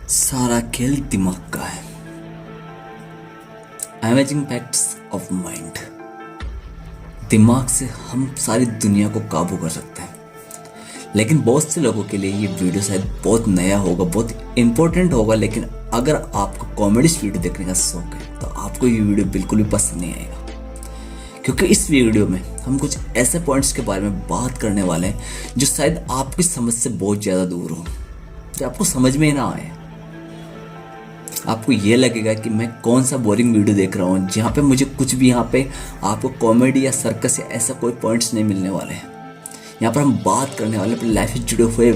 सारा खेल दिमाग का है। Amazing facts of mind. दिमाग से हम सारी दुनिया को काबू कर सकते हैं। लेकिन बहुत से लोगों के लिए ये वीडियो शायद बहुत नया होगा, बहुत इंपॉर्टेंट होगा, लेकिन अगर आपको कॉमेडी वीडियो देखने का शौक है तो आपको ये वीडियो बिल्कुल भी पसंद नहीं आएगा। क्योंकि इस वीडियो में हम कुछ ऐसे पॉइंट्स के बारे में बात करने वाले हैं जो शायद आपकी समझ से बहुत ज़्यादा दूर हो, जो आपको समझ में ही ना आए। आपको ये लगेगा कि मैं कौन सा बोरिंग वीडियो देख रहा हूँ जहाँ पे मुझे कुछ भी, यहाँ पे आपको कॉमेडी या सर्कस या ऐसा कोई पॉइंट्स नहीं मिलने वाले हैं। यहाँ पर हम बात करने वाले अपनी लाइफ से जुड़े हुए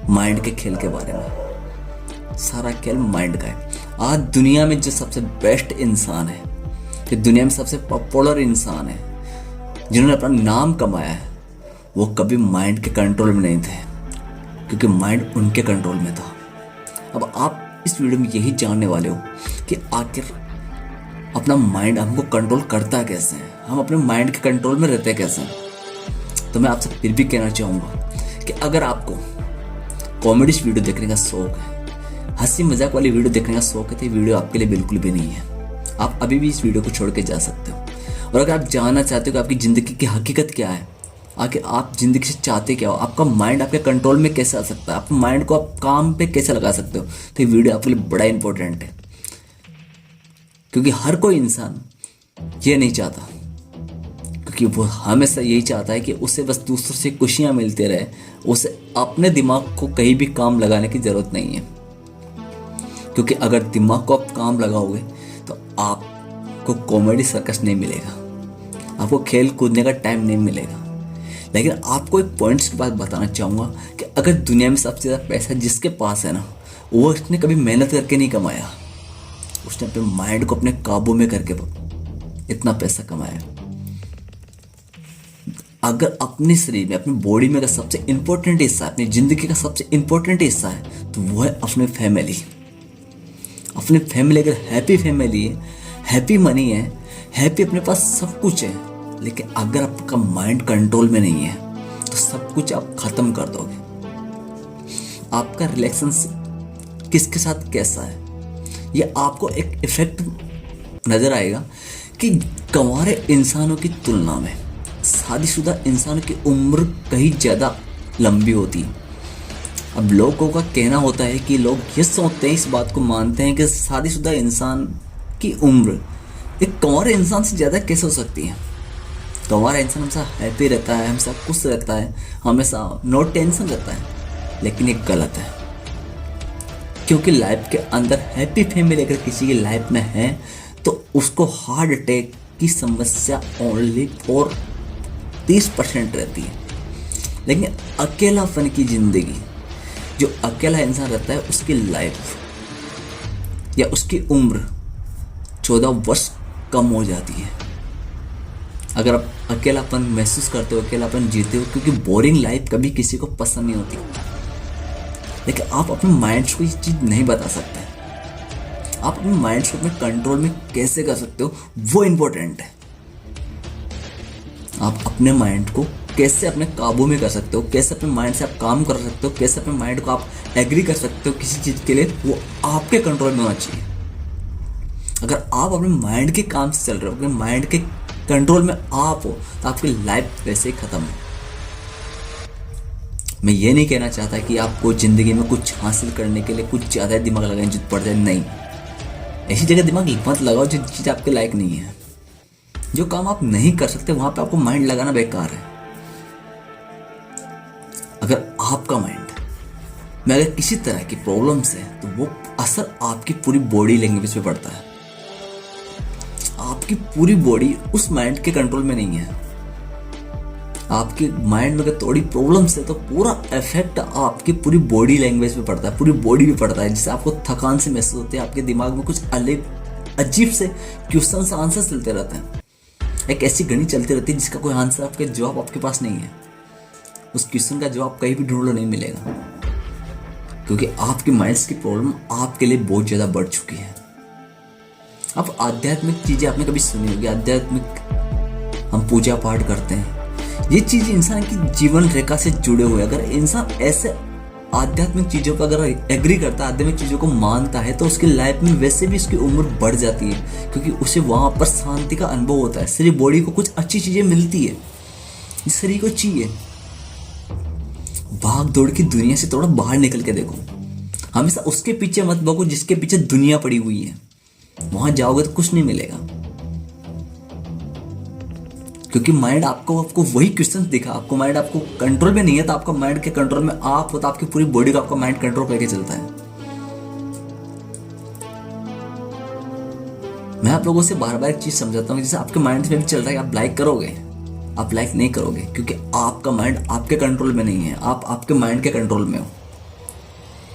माइंड के खेल के बारे में। सारा खेल माइंड का है। आज दुनिया में जो सबसे बेस्ट इंसान है, जो दुनिया में सबसे पॉपुलर इंसान है, जिन्होंने अपना नाम कमाया है, वो कभी माइंड के कंट्रोल में नहीं थे, क्योंकि माइंड उनके कंट्रोल में था। अब आप इस वीडियो में यही जानने वाले हो कि आखिर अपना माइंड हमको कंट्रोल करता कैसे है, हम अपने माइंड के कंट्रोल में रहते कैसे हैं। तो मैं आपसे फिर भी कहना चाहूँगा कि अगर आपको कॉमेडी वीडियो देखने का शौक है, हंसी मजाक वाली वीडियो देखने का शौक है, तो ये वीडियो आपके लिए बिल्कुल भी नहीं है। आप अभी भी इस वीडियो को छोड़ के जा सकते हो। और अगर आप जानना चाहते हो कि आपकी ज़िंदगी की हकीकत क्या है, आखिर आप ज़िंदगी से चाहते क्या हो, आपका माइंड आपके कंट्रोल में कैसे आ सकता है, आप माइंड को आप काम पे कैसे लगा सकते हो, तो ये वीडियो आपके लिए बड़ा इंपॉर्टेंट है। क्योंकि हर कोई इंसान ये नहीं चाहता, क्योंकि वो हमेशा यही चाहता है कि उसे बस दूसरों से खुशियाँ मिलती रहे, उसे अपने दिमाग को कहीं भी काम लगाने की ज़रूरत नहीं है। क्योंकि अगर दिमाग को आप काम लगाओगे तो आपको कॉमेडी सर्कस नहीं मिलेगा, आपको खेल कूदने का टाइम नहीं मिलेगा। लेकिन आपको एक पॉइंट्स की बात बताना चाहूँगा कि अगर दुनिया में सबसे ज़्यादा पैसा जिसके पास है ना, वो उसने कभी मेहनत करके नहीं कमाया, उसने अपने माइंड को अपने काबू में करके इतना पैसा कमाया। अगर अपने शरीर में, अपनी बॉडी में अगर सबसे इम्पोर्टेंट हिस्सा, अपनी ज़िंदगी का सबसे इम्पोर्टेंट हिस्सा है तो वो है अपनी फैमिली। अपनी फैमिली अगर हैप्पी फैमिली है, हैप्पी मनी है, हैप्पी अपने पास सब कुछ है, लेकिन अगर आपका माइंड कंट्रोल में नहीं है तो सब कुछ आप खत्म कर दोगे। आपका रिलेशनशिप किसके साथ कैसा है, ये आपको एक इफेक्ट नजर आएगा कि गंवारे इंसानों की तुलना में शादीशुदा इंसानों की उम्र कहीं ज़्यादा लंबी होती है। अब लोगों का कहना होता है कि लोग ये सोचते हैं, इस बात को मानते हैं कि शादीशुदा इंसान की उम्र एक गंवारे इंसान से ज़्यादा कैसे हो सकती है। गंवारा इंसान हमेशा हैप्पी रहता है, हमेशा खुश रहता है, हमेशा नो टेंशन रहता है, लेकिन ये गलत है। क्योंकि लाइफ के अंदर हैप्पी फैमिली अगर किसी की लाइफ में है तो उसको हार्ट अटैक की समस्या ओनली फॉर 30% रहती है। लेकिन अकेलापन की ज़िंदगी, जो अकेला इंसान रहता है, उसकी लाइफ या उसकी उम्र 14 वर्ष कम हो जाती है। अगर आप अकेलापन महसूस करते हो, अकेलापन जीते हो, क्योंकि बोरिंग लाइफ कभी किसी को पसंद नहीं होती, लेकिन आप अपने माइंड को ये चीज़ नहीं बता सकते। आप अपने माइंड को अपने कंट्रोल में कैसे कर सकते हो, वो इम्पोर्टेंट है। आप अपने माइंड को कैसे अपने काबू में कर सकते हो, कैसे अपने माइंड से आप काम कर सकते हो, कैसे अपने माइंड को आप एग्री कर सकते हो किसी चीज़ के लिए, वो आपके कंट्रोल में होना चाहिए। अगर आप अपने माइंड के काम से चल रहे हो, अपने माइंड के कंट्रोल में आप हो, तो आपकी लाइफ वैसे ही खत्म है। मैं ये नहीं कहना चाहता कि आपको ज़िंदगी में कुछ हासिल करने के लिए कुछ ज़्यादा दिमाग लगाने की जरूरत पड़ जाए, नहीं। ऐसी जगह दिमाग मत लगाओ जो चीज़ आपके लायक नहीं है। जो काम आप नहीं कर सकते वहाँ पे आपको माइंड लगाना बेकार है। अगर आपका माइंड में अगर किसी तरह की प्रॉब्लम्स है तो वो असर आपकी पूरी बॉडी लैंग्वेज पे पड़ता है। आपकी पूरी बॉडी उस माइंड के कंट्रोल में नहीं है। आपके माइंड में अगर थोड़ी प्रॉब्लम्स है तो पूरा इफेक्ट आपकी पूरी बॉडी लैंग्वेज पे पड़ता है, पूरी बॉडी पे पड़ता है, जिससे आपको थकान से महसूस होती है। आपके दिमाग में कुछ अलग अजीब से क्वेश्चन से आंसर चलते रहते हैं। एक ऐसी घड़ी चलती रहती है जिसका कोई आंसर, आपके जवाब आपके पास नहीं है। उस क्वेश्चन का जवाब कहीं भी ढूंढ लो नहीं मिलेगा, क्योंकि आपकी माइंड्स की प्रॉब्लम आपके लिए बहुत ज़्यादा बढ़ चुकी है। अब आध्यात्मिक चीज़ें आपने कभी सुनी होगी, आध्यात्मिक हम पूजा पाठ करते हैं, ये चीज़ इंसान की जीवन रेखा से जुड़े हुए। अगर इंसान ऐसे आध्यात्मिक चीज़ों पर अगर एग्री करता है, आध्यात्मिक चीज़ों को मानता है, तो उसकी लाइफ में वैसे भी उसकी उम्र बढ़ जाती है, क्योंकि उसे वहाँ पर शांति का अनुभव होता है। सिर्फ बॉडी को कुछ अच्छी चीज़ें मिलती है, इस शरीर को चाहिए। भाग दौड़ की दुनिया से थोड़ा बाहर निकल के देखो। हमेशा उसके पीछे मत भागो जिसके पीछे दुनिया पड़ी हुई है। वहां जाओगे तो कुछ नहीं मिलेगा, क्योंकि माइंड आपको वही क्वेश्चन दिखा। आपको माइंड आपको कंट्रोल में नहीं है, तो आपका माइंड के कंट्रोल में आप हो, तो आपकी पूरी बॉडी को आपका माइंड कंट्रोल करके चलता है। मैं आप लोगों से बार बार एक चीज समझाता हूँ, जैसे आपके माइंड में भी चल रहा है, आप लाइक करोगे, आप लाइक नहीं करोगे, क्योंकि आपका माइंड आपके कंट्रोल में नहीं है, आप आपके माइंड के कंट्रोल में हो।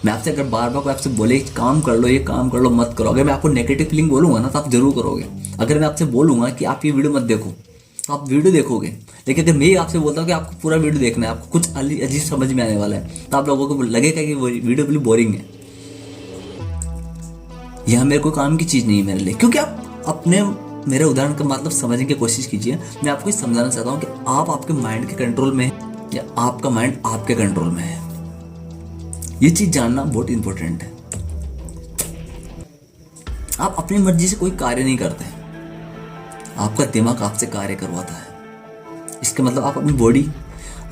मैं आपसे अगर बार बार कोई आपसे बोले काम कर लो, ये काम कर लो, मत करो, अगर मैं आपको नेगेटिव फीलिंग बोलूंगा ना, तो आप जरूर करोगे। अगर मैं आपसे बोलूंगा कि आप ये वीडियो मत देखो, तो आप वीडियो देखोगे। लेकिन अगर मैं आपसे बोलता हूँ कि आपको पूरा वीडियो देखना है, आपको कुछ अजीब समझ में आने वाला है, तो आप लोगों को लगेगा कि वो वीडियो बिल्कुल बोरिंग है, यह मेरे को काम की चीज़ नहीं है मेरे लिए। क्योंकि आप अपने मेरे उदाहरण का मतलब समझने की कोशिश कीजिए। मैं आपको समझाना चाहता हूँ कि आप आपके माइंड के कंट्रोल में हैं या आपका माइंड आपके कंट्रोल में है। ये चीज़ जानना बहुत इंपॉर्टेंट है। आप अपनी मर्जी से कोई कार्य नहीं करते, आपका दिमाग आपसे कार्य करवाता है। इसका मतलब आप अपनी बॉडी,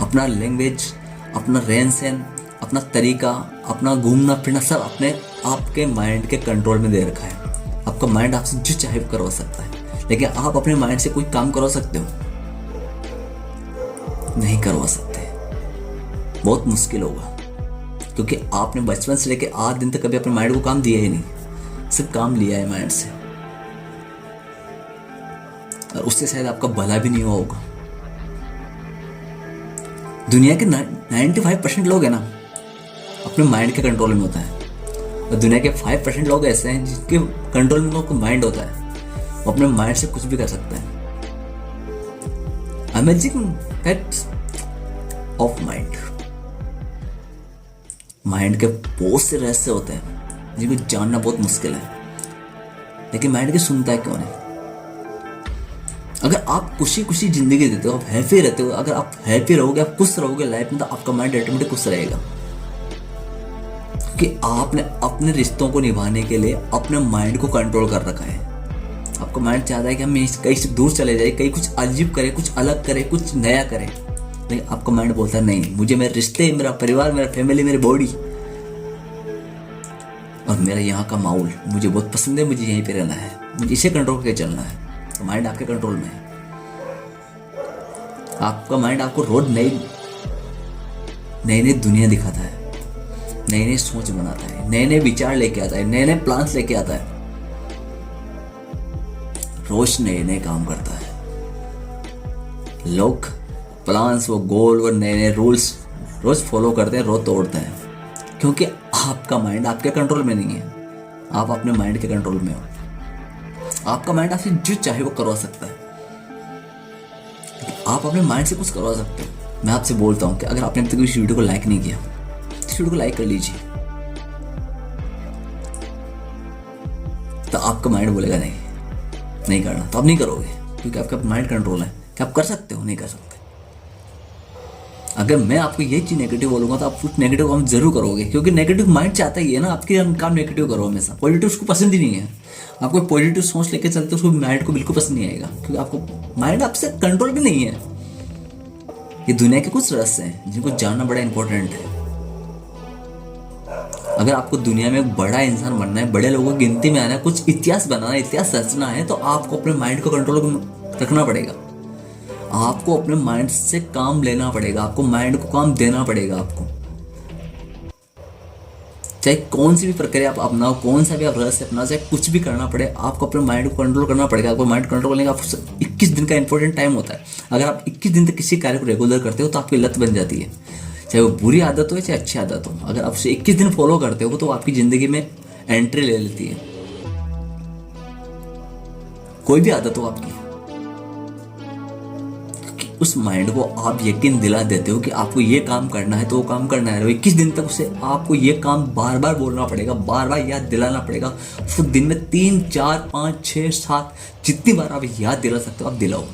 अपना लैंग्वेज, अपना रहन सहन, अपना तरीका, अपना घूमना फिरना सब अपने आपके माइंड के कंट्रोल में दे रखा है। आपका माइंड आपसे जो चाहे करवा सकता है, लेकिन आप अपने माइंड से कोई काम करवा सकते हो? नहीं करवा सकते, बहुत मुश्किल होगा, क्योंकि आपने बचपन से लेकर आज दिन तक कभी अपने माइंड को काम दिया ही नहीं, सिर्फ काम लिया है माइंड से, और उससे शायद आपका भला भी नहीं हुआ होगा। दुनिया के 95% लोग है ना, अपने माइंड के कंट्रोल में होता है, और दुनिया के 5% लोग ऐसे हैं जिनके कंट्रोल में उनका माइंड होता है, वो अपने माइंड से कुछ भी कर सकते हैं। Amazing facts of mind. Mind के बहुत से रहस्य होते हैं जिनको जानना बहुत मुश्किल है, लेकिन माइंड की सुनता है क्यों नहीं? अगर आप खुशी खुशी जिंदगी देते हो, आप हैप्पी रहते हो, अगर आप हैप्पी रहोगे, आप खुश रहोगे लाइफ में, तो आपका माइंड ऑटोमेटिक खुश रहेगा, क्योंकि आपने अपने रिश्तों को निभाने के लिए अपने माइंड को कंट्रोल कर रखा है। आपका माइंड चाहता है कि हम कहीं से दूर चले जाए, कहीं कुछ अजीब करे, कुछ अलग करे, कुछ नया करे, लेकिन आपका माइंड बोलता है नहीं, मुझे मेरे रिश्ते, मेरा परिवार, मेरा फैमिली, मेरी बॉडी और मेरा यहाँ का माहौल मुझे बहुत पसंद है, मुझे यहीं पे रहना है, मुझे इसे कंट्रोल करके चलना है। तो माइंड आपके कंट्रोल में है। आपका माइंड आपको रोज नई नई दुनिया दिखाता है, नई नई सोच बनाता है, नए नए विचार लेके आता है, नए नए प्लान्स लेके आता है, रोज नए नए काम करता है। लोग प्लान्स, वो गोल, वो नए नए रूल्स रोज फॉलो करते हैं, रोज तोड़ते हैं, क्योंकि आपका माइंड आपके कंट्रोल में नहीं है, आप अपने माइंड के कंट्रोल में हो। आपका माइंड आपसे जो चाहे वो करवा सकता है, आप अपने माइंड से कुछ करवा सकते हो। मैं आपसे बोलता हूँ कि अगर आपने अब तक इस वीडियो को लाइक नहीं किया, इस वीडियो को लाइक कर लीजिए। तो आपका माइंड बोलेगा नहीं करना, तो आप नहीं करोगे, क्योंकि आपका माइंड कंट्रोल है कि आप कर सकते हो, नहीं कर सकते। अगर मैं आपको ये चीज नेगेटिव बोलूंगा, तो आप कुछ नेगेटिव काम जरूर करोगे, क्योंकि नेगेटिव माइंड चाहता ही है ना आपके काम नेगेटिव करो हमेशा। पॉजिटिव उसको पसंद ही नहीं है। आप कोई पॉजिटिव सोच लेके चलते, उसको माइंड को बिल्कुल पसंद नहीं आएगा, क्योंकि आपको माइंड आपसे कंट्रोल भी नहीं है। ये दुनिया के कुछ रहस्य हैं जिनको जानना बड़ा इंपॉर्टेंट है। अगर आपको दुनिया में एक बड़ा इंसान बनना है, बड़े लोगों की गिनती में आना है, कुछ इतिहास बनाना है, इतिहास रचना है, तो आपको अपने माइंड को कंट्रोल रखना पड़ेगा। आपको अपने माइंड से काम लेना पड़ेगा, आपको माइंड को काम देना पड़ेगा। आपको चाहे कौन सी भी प्रक्रिया आप अपनाओ, कौन सा भी आप रहस्य अपनाओ, चाहे कुछ भी करना पड़े, आपको अपने माइंड को कंट्रोल करना पड़ेगा। आपको माइंड कंट्रोल करने का 21 दिन का इंपॉर्टेंट टाइम होता है। अगर आप 21 दिन तक किसी कार्य को रेगुलर करते हो, तो आपकी लत बन जाती है, चाहे वो बुरी आदत हो चाहे अच्छी आदत हो। अगर आप उसे 21 दिन फॉलो करते हो, तो आपकी जिंदगी में एंट्री ले लेती है। कोई भी आदत हो आपकी, उस माइंड को आप यकीन दिला देते हो कि आपको ये काम करना है, तो वो काम करना है। 21 दिन तक उसे आपको ये काम बार बार बोलना पड़ेगा, बार बार याद दिलाना पड़ेगा। फिर दिन में 3, 4, 5, 6, 7 जितनी बार आप याद दिला सकते हो, आप दिलाओ।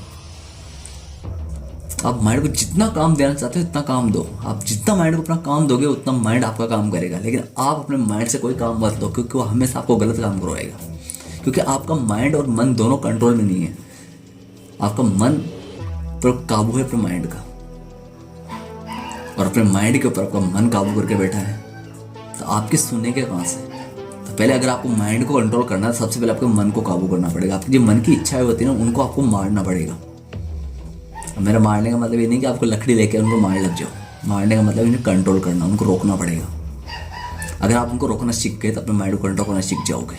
आप माइंड को जितना काम देना चाहते हो उतना काम दो। आप जितना माइंड को अपना काम दोगे उतना माइंड आपका काम करेगा। लेकिन आप अपने माइंड से कोई काम मत लो, क्योंकि वो हमेशा आपको गलत काम करवाएगा। क्योंकि आपका माइंड और मन दोनों कंट्रोल में नहीं है। आपका मन पर काबू है अपने माइंड का, और अपने माइंड के ऊपर आपका मन काबू करके बैठा है, तो आपके सुनने के कहाँ से? तो पहले अगर आपको माइंड को कंट्रोल करना है, सबसे पहले आपको मन को काबू करना पड़ेगा। आपकी जो मन की इच्छाएं होती है ना, उनको आपको मारना पड़ेगा। मेरा मारने का मतलब ये नहीं कि आपको लकड़ी लेके उनको मार लग जाओ। मारने का मतलब इन्हें कंट्रोल करना, उनको रोकना पड़ेगा। अगर आप उनको रोकना सीख गए तो अपने माइंड को कंट्रोल करना सीख जाओगे।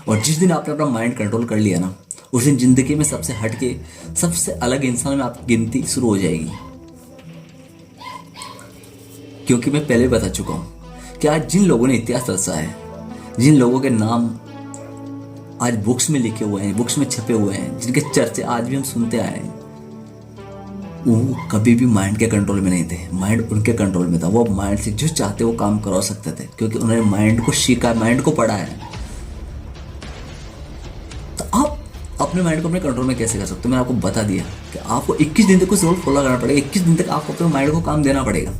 और जिस दिन आपने अपना माइंड कंट्रोल कर लिया ना, उस दिन जिंदगी में सबसे हटके, सबसे अलग इंसान में आपकी गिनती शुरू हो जाएगी। क्योंकि मैं पहले बता चुका हूं कि आज जिन लोगों ने इतिहास रचा है, जिन लोगों के नाम आज बुक्स में लिखे हुए हैं, बुक्स में छपे हुए हैं, जिनके चर्चे आज भी हम सुनते आए हैं, वो कभी भी माइंड के कंट्रोल में नहीं थे। माइंड उनके कंट्रोल में था। वो माइंड से जो चाहते वो काम करवा सकते थे, क्योंकि उन्होंने माइंड को सीखा, माइंड को पढ़ा है। तो आप अपने माइंड को अपने कंट्रोल में कैसे कर सकते हो? मैंने आपको बता दिया कि आपको 21 दिन तक कुछ रूल फॉलो करना पड़ेगा। 21 दिन तक आपको अपने माइंड को काम देना पड़ेगा।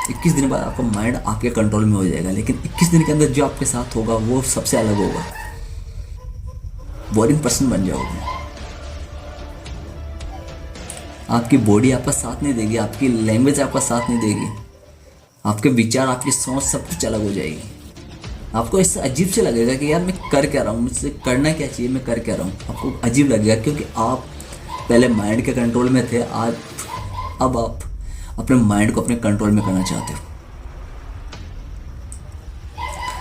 21 दिन बाद आपका माइंड आपके कंट्रोल में हो जाएगा। लेकिन 21 दिन के अंदर जो आपके साथ होगा वो सबसे अलग होगा। बोरिंग पर्सन बन जाओगे। आपकी बॉडी आपका साथ नहीं देगी, आपकी लैंग्वेज आपका साथ नहीं देगी, आपके विचार, आपकी सोच सब कुछ अलग हो जाएगी। आपको इससे अजीब से लगेगा कि यार मैं कर क्या रहा हूँ, मुझसे करना क्या चाहिए, मैं कर क्या रहा हूँ। आपको अजीब लगेगा, क्योंकि आप पहले माइंड के कंट्रोल में थे, अब आप अपने माइंड को अपने कंट्रोल में करना चाहते हो।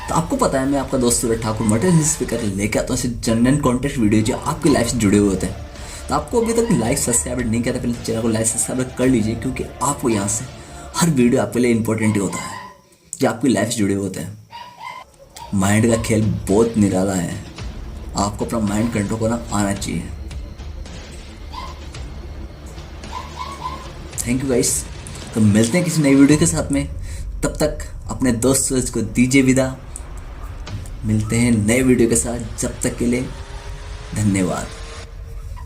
तो आपको पता है, मैं आपका दोस्त सूरज ठाकुर मोटिवेशनल स्पीकर लेके आता हूँ ऐसे जनरल कॉन्टेंट वीडियो जो आपकी लाइफ से जुड़े हुए होते हैं। तो आपको अभी तक लाइक सब्सक्राइब नहीं किया था, पहले चैनल को लाइक सब्सक्राइब कर लीजिए, क्योंकि आपको यहाँ से हर वीडियो आपके लिए इंपॉर्टेंट ही होता है, जो आपकी लाइफ से जुड़े होते हैं। माइंड का खेल बहुत निराला है। आपको अपना माइंड कंट्रोल करना आना चाहिए। Thank you guys. तो मिलते हैं किसी नई वीडियो के साथ में। तब तक अपने दोस्त सूरज को दीजिए विदा। मिलते हैं नए वीडियो के साथ। जब तक के लिए धन्यवाद।